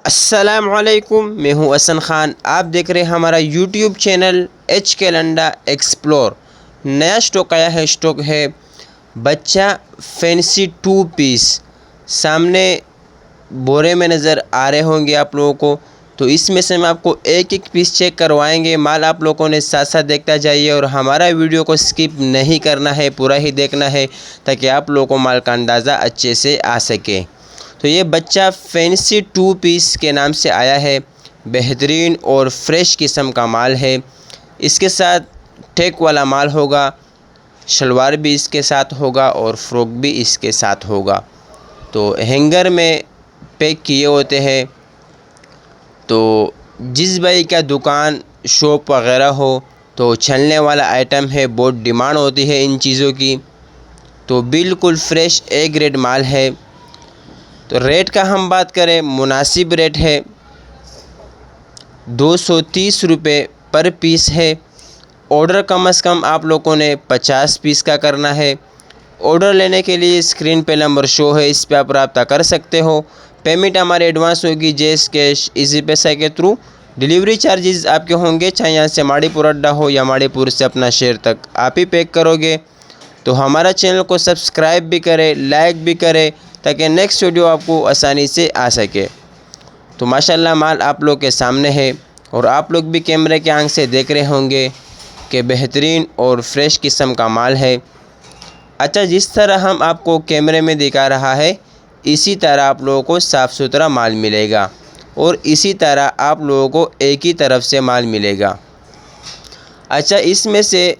अस्सलामुअलैकुम, मैं हूं हसन ख़ान। आप देख रहे हैं हमारा यूट्यूब चैनल HK लंडा एक्सप्लोर। नया स्टॉक आया है, स्टॉक है बच्चा फैंसी 2 पीस। सामने बोरे में नज़र आ रहे होंगे आप लोगों को, तो इसमें से हम आपको एक एक पीस चेक करवाएंगे। माल आप लोगों ने साथ साथ देखता जाइए और हमारा वीडियो को स्किप नहीं करना है, पूरा ही देखना है ताकि आप लोगों को माल का अंदाज़ा अच्छे से आ सके। तो ये बच्चा फैंसी 2 पीस के नाम से आया है। बेहतरीन और फ्रेश किस्म का माल है। इसके साथ टेक वाला माल होगा, शलवार भी इसके साथ होगा और फ्रॉक भी इसके साथ होगा। तो हैंगर में पैक किए होते हैं। तो जिस भाई का दुकान शॉप वगैरह हो तो चलने वाला आइटम है, बहुत डिमांड होती है इन चीज़ों की। तो बिल्कुल फ्रेश ए ग्रेड माल है। तो रेट का हम बात करें, मुनासिब रेट है, 230 रुपये पर पीस है। ऑर्डर कम से कम आप लोगों ने 50 पीस का करना है। ऑर्डर लेने के लिए स्क्रीन पे नंबर शो है, इस पे आप रब्ता कर सकते हो। पेमेंट हमारे एडवांस होगी जैस कैश इजी पैसा के थ्रू। डिलीवरी चार्जेस आपके होंगे, चाहे यहाँ से माड़ीपुर अड्डा हो या माड़ीपुर से अपना शहर तक आप ही पैक करोगे। तो हमारा चैनल को सब्सक्राइब भी करें, लाइक भी करें ताकि नेक्स्ट वीडियो आपको आसानी से आ सके। तो माशाल्लाह माल आप लोग के सामने है और आप लोग भी कैमरे के आंख से देख रहे होंगे कि बेहतरीन और फ्रेश किस्म का माल है। अच्छा, जिस तरह हम आपको कैमरे में दिखा रहा है इसी तरह आप लोगों को साफ़ सुथरा माल मिलेगा और इसी तरह आप लोगों को एक ही तरफ से माल मिलेगा। अच्छा, इसमें से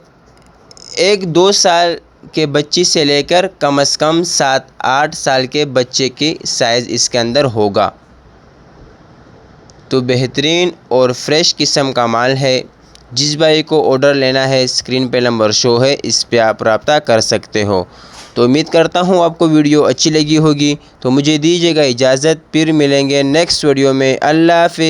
1-2 साल के बच्ची से लेकर कम से कम 7-8 साल के बच्चे की साइज़ इसके अंदर होगा। तो बेहतरीन और फ्रेश किस्म का माल है। जिस भाई को ऑर्डर लेना है स्क्रीन पे नंबर शो है, इस पे आप रब्ता कर सकते हो। तो उम्मीद करता हूँ आपको वीडियो अच्छी लगी होगी। तो मुझे दीजिएगा इजाज़त, फिर मिलेंगे नेक्स्ट वीडियो में। अल्लाह हाफ़िज़।